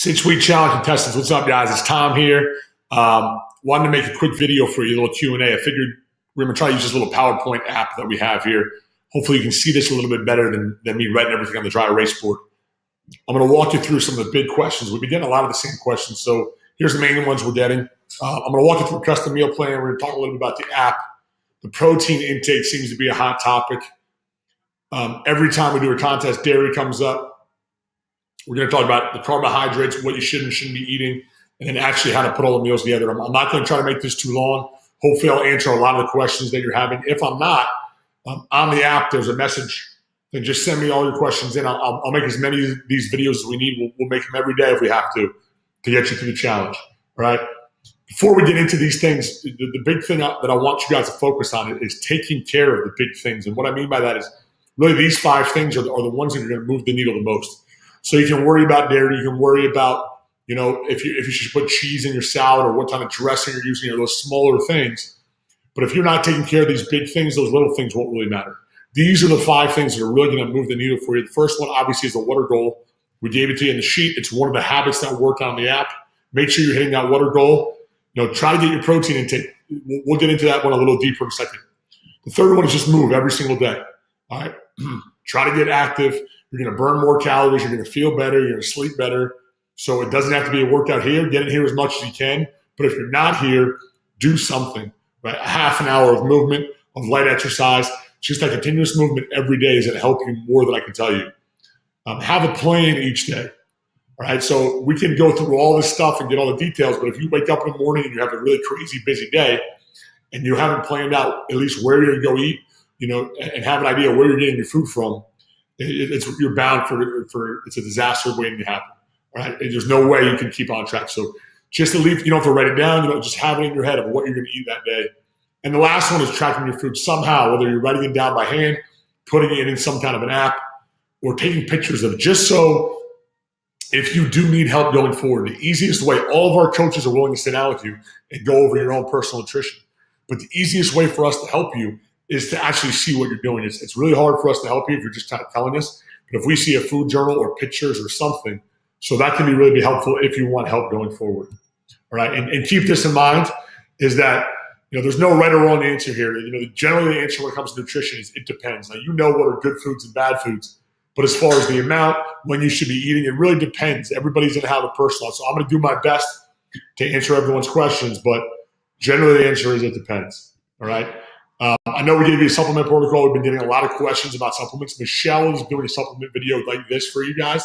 6-week challenge contestants, what's up, guys? It's Tom here. Wanted to make a quick video for you, a little Q&A. I figured we're going to try to use this little PowerPoint app that we have here. Hopefully you can see this a little bit better than me writing everything on the dry erase board. I'm going to walk you through some of the big questions. We've been getting a lot of the same questions, so here's the main ones we're getting. I'm going to walk you through a custom meal plan. We're going to talk a little bit about the app. The protein intake seems to be a hot topic. Every time we do a contest, dairy comes up. We're going to talk about the carbohydrates, what you should and shouldn't be eating, and then actually how to put all the meals together. I'm not going to try to make this too long. Hopefully I'll answer a lot of the questions that you're having. If I'm not, on the app, there's a message. Then just send me all your questions in. I'll make as many of these videos as we need. We'll make them every day if we have to get you through the challenge. All right? Before we get into these things, the big thing that I want you guys to focus on is taking care of the big things. And what I mean by that is really these 5 things are the ones that are going to move the needle the most. So you can worry about dairy. You can worry about, if you should put cheese in your salad or what kind of dressing you're using or those smaller things. But if you're not taking care of these big things, those little things won't really matter. These are the 5 things that are really going to move the needle for you. The first one, obviously, is the water goal. We gave it to you in the sheet. It's one of the habits that work on the app. Make sure you're hitting that water goal. Try to get your protein intake. We'll get into that one a little deeper in a second. The third one is just move every single day. All right? Try to get active. You're going to burn more calories. You're going to feel better. You're going to sleep better. So it doesn't have to be a workout here. Get in here as much as you can. But if you're not here, do something. Right? A half an hour of movement, of light exercise. Just that continuous movement every day is going to help you more than I can tell you. Have a plan each day. All right? So we can go through all this stuff and get all the details. But if you wake up in the morning and you have a really crazy busy day and you haven't planned out at least where you're going to go eat, and have an idea where you're getting your food from, you're bound for it's a disaster waiting to happen. All right? And there's no way you can keep on track. So just to leave, you don't have to write it down. Just have it in your head of what you're going to eat that day. And the last one is tracking your food somehow, whether you're writing it down by hand, putting it in some kind of an app, or taking pictures of it. Just so if you do need help going forward, the easiest way, all of our coaches are willing to sit down with you and go over your own personal nutrition. But the easiest way for us to help you is to actually see what you're doing. It's really hard for us to help you if you're just kind of telling us. But if we see a food journal or pictures or something, so that can really be helpful if you want help going forward. All right, and keep this in mind is that there's no right or wrong answer here. Generally the answer when it comes to nutrition is it depends. Now what are good foods and bad foods, but as far as the amount, when you should be eating, it really depends. Everybody's going to have a personal. So I'm going to do my best to answer everyone's questions, but generally the answer is it depends. All right. I know we gave you a supplement protocol. We've been getting a lot of questions about supplements. Michelle is doing a supplement video like this for you guys.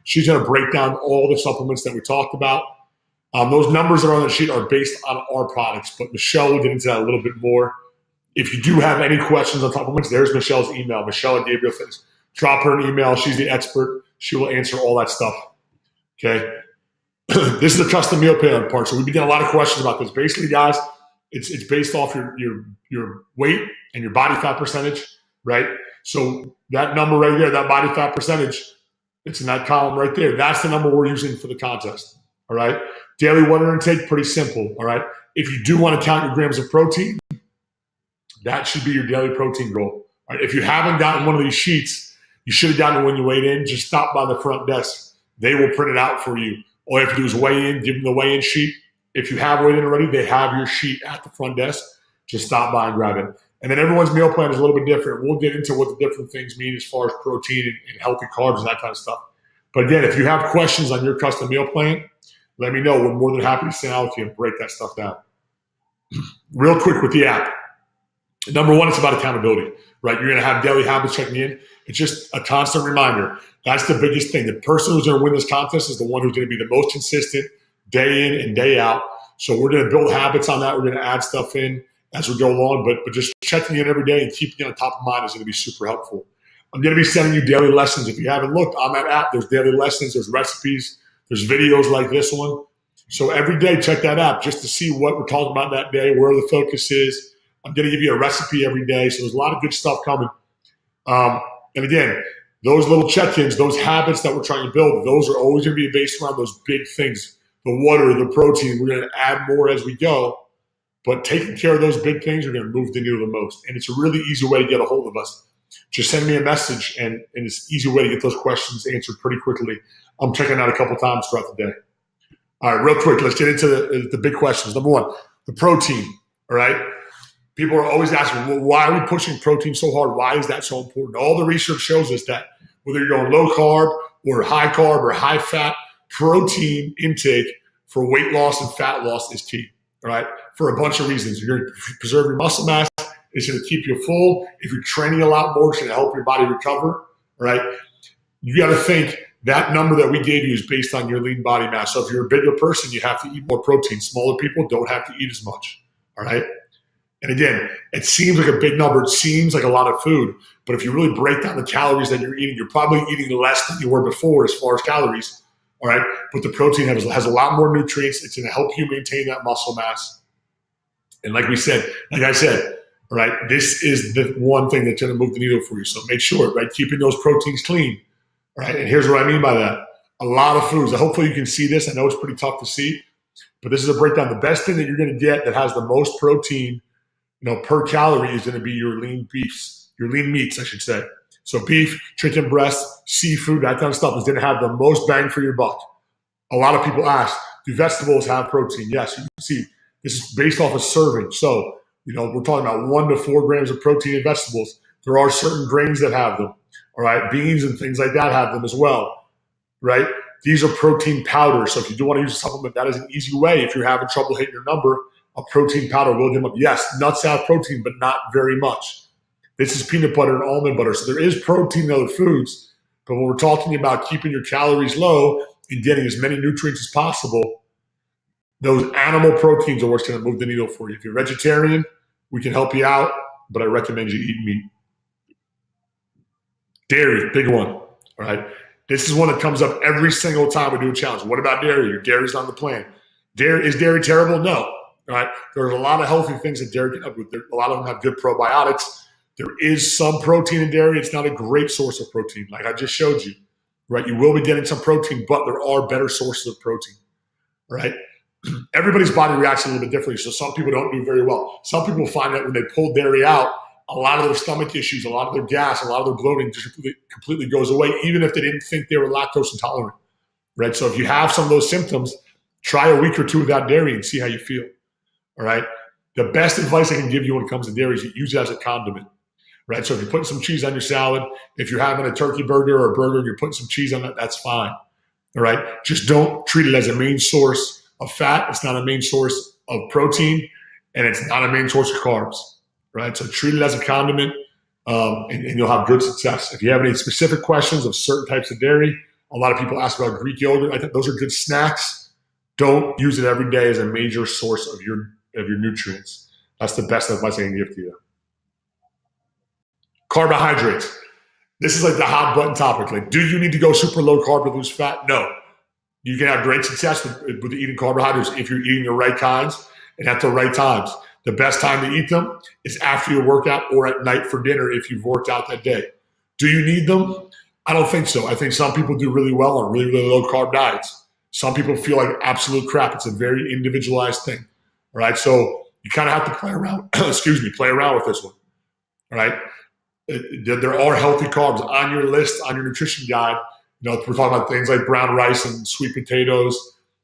She's going to break down all the supplements that we talked about. Those numbers that are on the sheet are based on our products, but Michelle will get into that a little bit more. If you do have any questions on supplements, there's Michelle's email, Michelle@Gabriele Fitness. Drop her an email. She's the expert. She will answer all that stuff. Okay. This is the custom meal plan part. So we've been getting a lot of questions about this. Basically, guys, it's based off your weight and your body fat percentage, right? So that number right there, that body fat percentage, it's in that column right there. That's the number we're using for the contest, all right? Daily water intake, pretty simple, all right? If you do want to count your grams of protein, that should be your daily protein goal. All right? If you haven't gotten one of these sheets, you should have gotten it when you weighed in. Just stop by the front desk. They will print it out for you. All you have to do is weigh in, give them the weigh-in sheet. If you have weighed in already, they have your sheet at the front desk. Just stop by and grab it. And then everyone's meal plan is a little bit different. We'll get into what the different things mean as far as protein and healthy carbs and that kind of stuff. But again, if you have questions on your custom meal plan, let me know. We're more than happy to sit down with you and break that stuff down. Real quick with the app. Number one, it's about accountability, right? You're going to have daily habits checking in. It's just a constant reminder. That's the biggest thing. The person who's going to win this contest is the one who's going to be the most consistent day in and day out. So we're going to build habits on that. We're going to add stuff in as we go along, but just checking in every day and keeping it on top of mind is going to be super helpful. I'm going to be sending you daily lessons. If you haven't looked on that app, there's daily lessons, there's recipes, there's videos like this one. So every day, check that app just to see what we're talking about that day, where the focus is. I'm going to give you a recipe every day. So there's a lot of good stuff coming. And again, those little check-ins, those habits that we're trying to build, those are always going to be based around those big things. The water, the protein, we're going to add more as we go. But taking care of those big things are going to move the needle the most. And it's a really easy way to get a hold of us. just send me a message, and it's an easy way to get those questions answered pretty quickly. I'm checking out a couple times throughout the day. All right, real quick, let's get into the big questions. Number one, the protein, all right? People are always asking, well, why are we pushing protein so hard? Why is that so important? All the research shows us that whether you're going low carb or high fat, protein intake for weight loss and fat loss is key, all right? For a bunch of reasons. You're going to preserve your muscle mass. It's going to keep you full. If you're training a lot more, it's going to help your body recover, all right? You got to think that number that we gave you is based on your lean body mass. So if you're a bigger person, you have to eat more protein. Smaller people don't have to eat as much, all right? And again, it seems like a big number. It seems like a lot of food. But if you really break down the calories that you're eating, you're probably eating less than you were before as far as calories, all right? But the protein has a lot more nutrients. It's going to help you maintain that muscle mass. And like I said, all right, this is the one thing that's going to move the needle for you. So make sure, right, keeping those proteins clean. Right, and here's what I mean by that. A lot of foods. Hopefully you can see this. I know it's pretty tough to see, but this is a breakdown. The best thing that you're going to get that has the most protein, per calorie is going to be your lean meats, I should say. So beef, chicken breast, seafood, that kind of stuff is going to have the most bang for your buck. A lot of people ask, do vegetables have protein? Yes, you can see this is based off of serving. So, we're talking about 1 to 4 grams of protein in vegetables. There are certain grains that have them. All right, beans and things like that have them as well, right? These are protein powders. So if you do want to use a supplement, that is an easy way. If you're having trouble hitting your number, a protein powder will get them up. Yes, nuts have protein, but not very much. This is peanut butter and almond butter. So there is protein in other foods, but when we're talking about keeping your calories low and getting as many nutrients as possible, those animal proteins are what's going to move the needle for you. If you're vegetarian, we can help you out, but I recommend you eat meat. Dairy, big one, all right? This is one that comes up every single time we do a challenge. What about dairy? Your dairy's on the plan. Is dairy terrible? No, all right? There's a lot of healthy things that dairy can help with. A lot of them have good probiotics. There is some protein in dairy. It's not a great source of protein, like I just showed you, right? You will be getting some protein, but there are better sources of protein, right? Everybody's body reacts a little bit differently, so some people don't do very well. Some people find that when they pull dairy out, a lot of their stomach issues, a lot of their gas, a lot of their bloating just completely goes away, even if they didn't think they were lactose intolerant, right? So if you have some of those symptoms, try a week or two without dairy and see how you feel, all right? The best advice I can give you when it comes to dairy is you use it as a condiment, right? So if you're putting some cheese on your salad, if you're having a turkey burger or a burger and you're putting some cheese on it, that's fine, all right? Just don't treat it as a main source of fat. It's not a main source of protein, and it's not a main source of carbs. Right, so treat it as a condiment, and you'll have good success. If you have any specific questions of certain types of dairy, a lot of people ask about Greek yogurt. I think those are good snacks. Don't use it every day as a major source of your nutrients. That's the best advice I can give to you. Carbohydrates. This is like the hot button topic. Like, do you need to go super low carb to lose fat? No. You can have great success with eating carbohydrates if you're eating the right kinds and at the right times. The best time to eat them is after your workout or at night for dinner if you've worked out that day. Do you need them? I don't think so. I think some people do really well on really, really low carb diets. Some people feel like absolute crap. It's a very individualized thing. All right. So you kind of have to play around, play around with this one. All right. There are healthy carbs on your list, on your nutrition guide. We're talking about things like brown rice and sweet potatoes.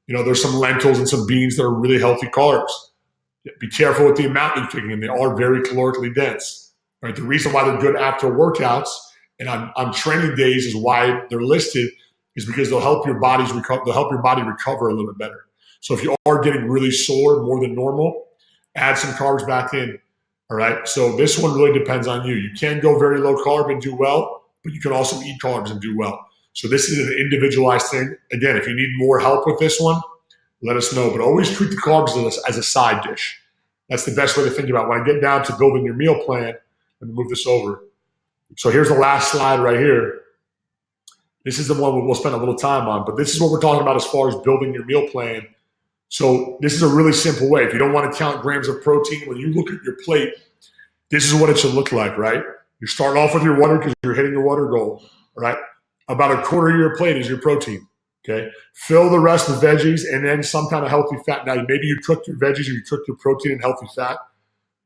There's some lentils and some beans that are really healthy carbs. Be careful with the amount you're taking in. They are very calorically dense. Right? The reason why they're good after workouts and on training days is why they're listed is because they'll help your body recover a little bit better. So if you are getting really sore more than normal, add some carbs back in. All right. So this one really depends on you. You can go very low carb and do well, but you can also eat carbs and do well. So this is an individualized thing. Again, if you need more help with this one, let us know, but always treat the carbs as a side dish. That's the best way to think about it. When I get down to building your meal plan, let me move this over. So here's the last slide right here. This is the one we'll spend a little time on, but this is what we're talking about as far as building your meal plan. So this is a really simple way. If you don't want to count grams of protein, when you look at your plate, this is what it should look like, right? You start off with your water because you're hitting your water goal, right? About a quarter of your plate is your protein. Okay, fill the rest with veggies and then some kind of healthy fat. Now, maybe you cooked your veggies or you cooked your protein and healthy fat,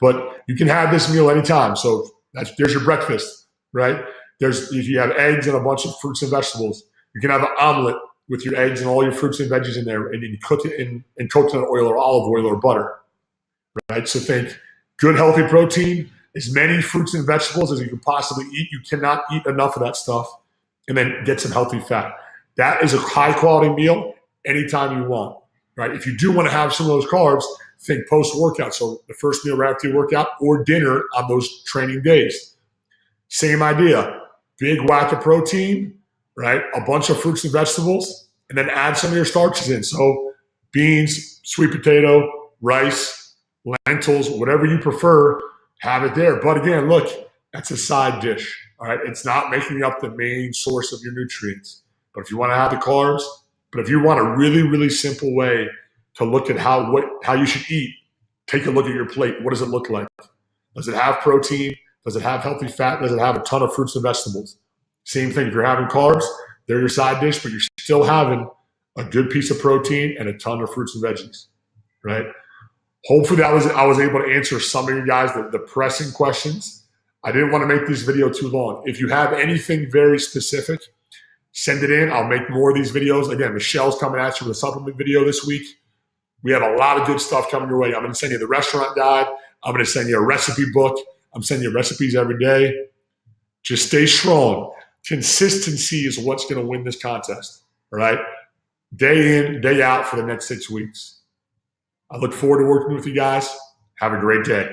but you can have this meal anytime. So there's your breakfast, right? If you have eggs and a bunch of fruits and vegetables, you can have an omelet with your eggs and all your fruits and veggies in there, and you cook it in coconut oil or olive oil or butter, right? So think good, healthy protein, as many fruits and vegetables as you can possibly eat. You cannot eat enough of that stuff. And then get some healthy fat. That is a high-quality meal anytime you want, right? If you do want to have some of those carbs, think post-workout. So the first meal right after your workout or dinner on those training days. Same idea. Big whack of protein, right? A bunch of fruits and vegetables, and then add some of your starches in. So beans, sweet potato, rice, lentils, whatever you prefer, have it there. But again, look, that's a side dish. All right, it's not making up the main source of your nutrients. But if you want to have the carbs, but if you want a really, really simple way to look at how you should eat, take a look at your plate. What does it look like? Does it have protein? Does it have healthy fat? Does it have a ton of fruits and vegetables? Same thing. If you're having carbs, they're your side dish, but you're still having a good piece of protein and a ton of fruits and veggies, right? Hopefully I was able to answer some of you guys the pressing questions. I didn't want to make this video too long. If you have anything very specific, send it in. I'll make more of these videos. Again, Michelle's coming at you with a supplement video this week. We have a lot of good stuff coming your way. I'm going to send you the restaurant guide. I'm going to send you a recipe book. I'm sending you recipes every day. Just stay strong. Consistency is what's going to win this contest, all right? Day in, day out for the next 6 weeks. I look forward to working with you guys. Have a great day.